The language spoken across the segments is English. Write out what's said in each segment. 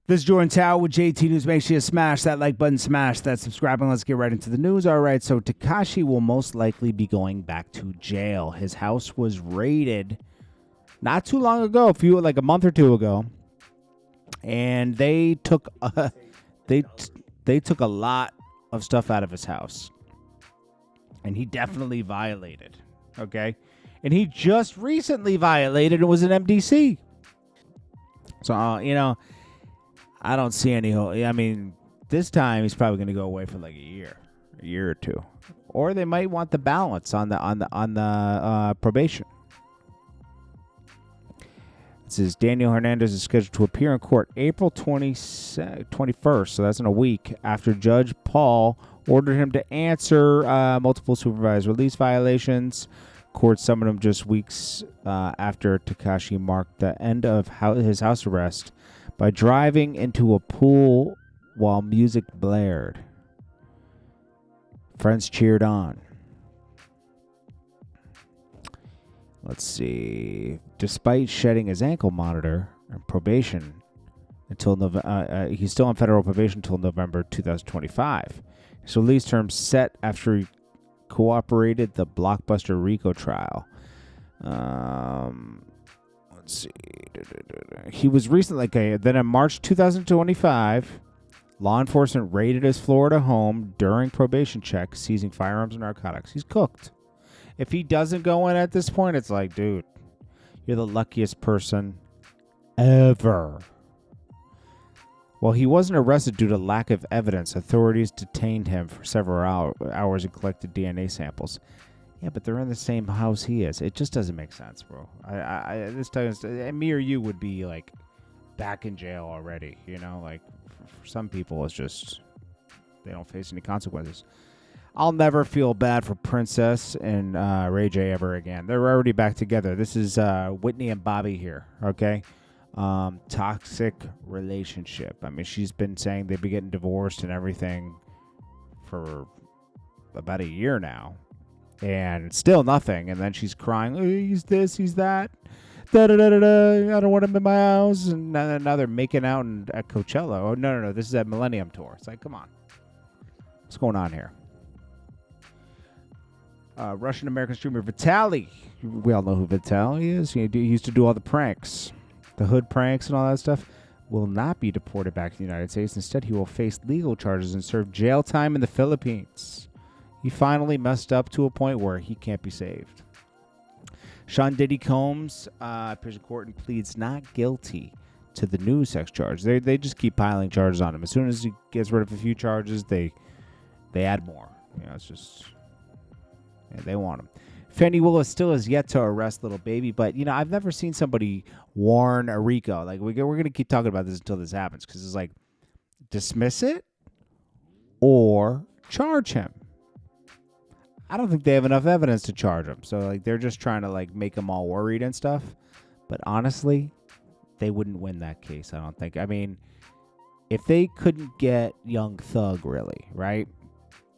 This is Jordan Tower with JT News. Make sure you smash that like button, smash that subscribe, and let's get right into the news. All right, so Tekashi will most likely be going back to jail. His house was raided not too long ago, like a month or two ago, and they took they took a lot of stuff out of his house, and he definitely violated. Okay, and he just recently violated. It was an MDC. So I don't see any. I mean, this time he's probably going to go away for like a year or two, or they might want the balance on the probation. It says Daniel Hernandez is scheduled to appear in court April 21st, so that's in a week, after Judge Paul ordered him to answer multiple supervised release violations. Court summoned him just weeks after Tekashi marked the end of his house arrest by driving into a pool while music blared. Friends cheered on. Let's see. Despite shedding his ankle monitor and probation until he's still on federal probation until November 2025. His release term set after he cooperated the blockbuster RICO trial. Let's see. He was recently, then in March 2025, law enforcement raided his Florida home during probation check, seizing firearms and narcotics. He's cooked. If he doesn't go in at this point, it's like, dude, you're the luckiest person ever. Well, he wasn't arrested due to lack of evidence. Authorities detained him for several hours and collected DNA samples. Yeah, but they're in the same house he is. It just doesn't make sense, bro. This time, me or you would be like back in jail already. Like for some people, it's just they don't face any consequences. I'll never feel bad for Princess and Ray J ever again. They're already back together. This is Whitney and Bobby here, okay? Toxic relationship. I mean, she's been saying they've been getting divorced and everything for about a year now. And still nothing. And then she's crying, oh, he's this, he's that. Da-da-da-da-da. I don't want him in my house. And now they're making out at Coachella. Oh, no. This is at Millennium Tour. It's like, come on. What's going on here? Russian-American streamer Vitaly. We all know who Vitaly is. He used to do all the pranks. The hood pranks and all that stuff. Will not be deported back to the United States. Instead, he will face legal charges and serve jail time in the Philippines. He finally messed up to a point where he can't be saved. Sean Diddy Combs appears in court and pleads not guilty to the new sex charge. They just keep piling charges on him. As soon as he gets rid of a few charges, they add more. It's just... Yeah, they want him. Fannie Willis still has yet to arrest Little Baby, but I've never seen somebody warn a RICO. Like we're gonna keep talking about this until this happens, because it's like dismiss it or charge him. I don't think they have enough evidence to charge him, so like they're just trying to like make them all worried and stuff. But honestly, they wouldn't win that case. I don't think. I mean, if they couldn't get Young Thug, really, right?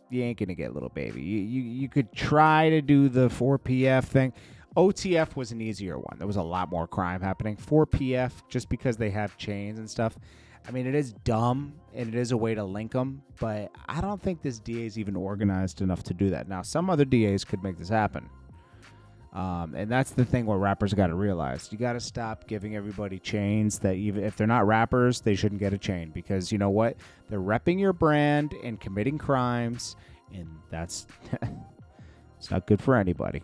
You ain't going to get Little Baby. You could try to do the 4PF thing. OTF was an easier one. There was a lot more crime happening. 4PF, just because they have chains and stuff. I mean, it is dumb, and it is a way to link them, but I don't think this DA is even organized enough to do that. Now, some other DAs could make this happen. And that's the thing what rappers got to realize. You got to stop giving everybody chains that even if they're not rappers, they shouldn't get a chain, because you know what? They're repping your brand and committing crimes, and that's it's not good for anybody.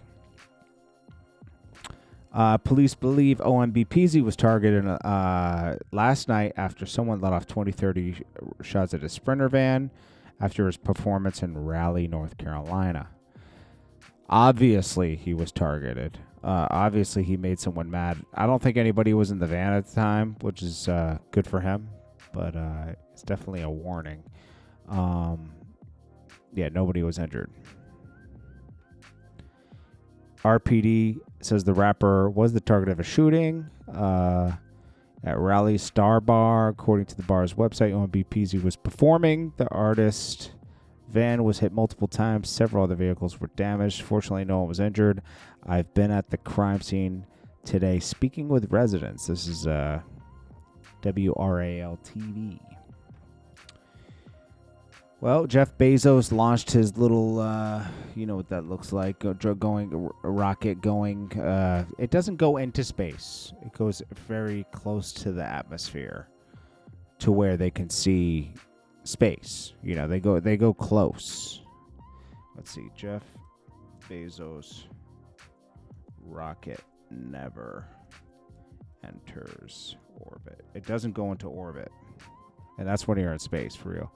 Police believe OMB Peezy was targeted last night after someone let off 20-30 shots at a Sprinter van after his performance in Raleigh, North Carolina. Obviously, he was targeted. Obviously, he made someone mad. I don't think anybody was in the van at the time, which is good for him, but it's definitely a warning. Yeah, nobody was injured. RPD says the rapper was the target of a shooting at Raleigh Star Bar. According to the bar's website, OMB Peezy was performing. The artist van was hit multiple times. Several other vehicles were damaged. Fortunately, no one was injured. I've been at the crime scene today speaking with residents. This is WRAL TV. Well, Jeff Bezos launched his little, you know what that looks like, a rocket going. It doesn't go into space. It goes very close to the atmosphere to where they can see space. You know, they go close. Let's see, Jeff Bezos rocket never enters orbit. It doesn't go into orbit. And that's when you're in space, for real.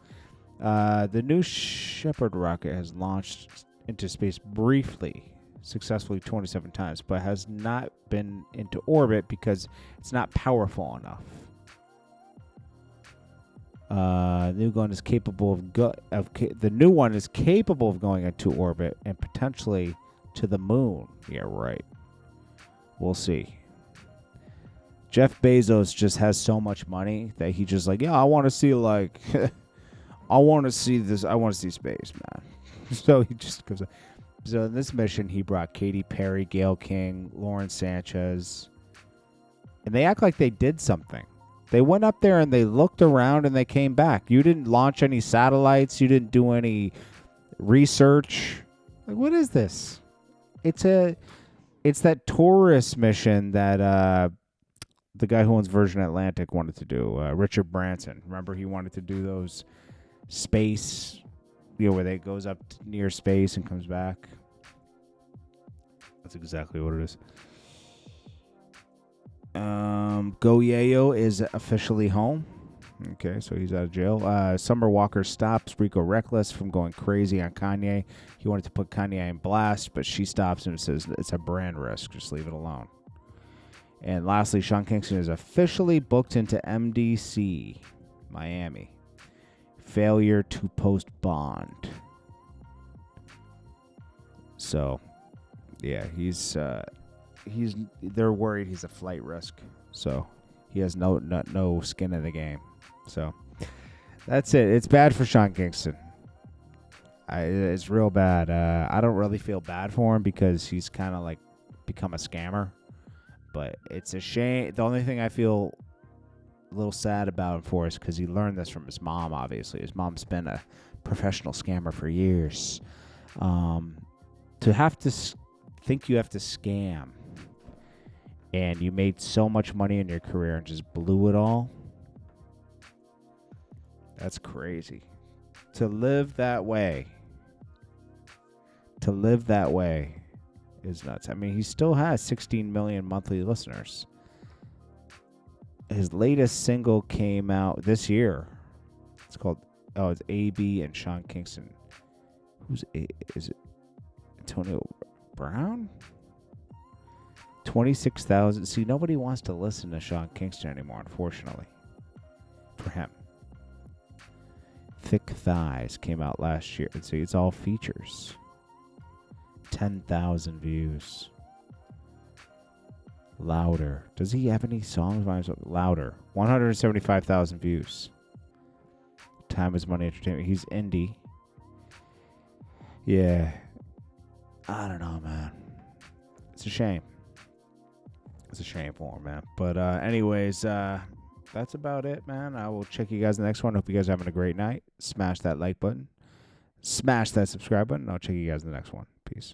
The New Shepard rocket has launched into space briefly, successfully 27 times, but has not been into orbit because it's not powerful enough. The new one is capable the new one is capable of going into orbit and potentially to the moon. Yeah, right. We'll see. Jeff Bezos just has so much money that he just like, yeah, I want to see like. I want to see this. I want to see space, man. So he just goes. So in this mission, he brought Katy Perry, Gayle King, Lauren Sanchez, and they act like they did something. They went up there and they looked around and they came back. You didn't launch any satellites. You didn't do any research. Like, what is this? It's that tourist mission that the guy who owns Virgin Atlantic wanted to do. Richard Branson. Remember, he wanted to do those. Space, you know, where they goes up near space and comes back. That's exactly what it is. Go Yayo is officially home. Okay, so he's out of jail. Summer Walker stops Rico Reckless from going crazy on Kanye. He wanted to put Kanye in blast, but she stops him and says it's a brand risk. Just leave it alone. And lastly, Sean Kingston is officially booked into MDC, Miami. Failure to post bond. So, yeah, they're worried he's a flight risk. So, he has no skin in the game. So, that's it. It's bad for Sean Kingston. It's real bad. I don't really feel bad for him because he's kind of like become a scammer. But it's a shame. The only thing I feel a little sad about him for is because he learned this from his mom, obviously. His mom's been a professional scammer for years. To have to think you have to scam and you made so much money in your career and just blew it all, that's crazy. To live that way is nuts. I mean, he still has 16 million monthly listeners. His latest single came out this year. It's called, it's AB and Sean Kingston. Is it Antonio Brown? 26,000. See, nobody wants to listen to Sean Kingston anymore, unfortunately. For him. Thick Thighs came out last year. See, it's all features. 10,000 views. Louder. Does he have any songs by himself? Louder. 175,000 views. Time is Money Entertainment. He's indie. Yeah. I don't know, man. It's a shame. It's a shame for him, man. But anyways, that's about it, man. I will check you guys in the next one. Hope you guys are having a great night. Smash that like button. Smash that subscribe button. I'll check you guys in the next one. Peace.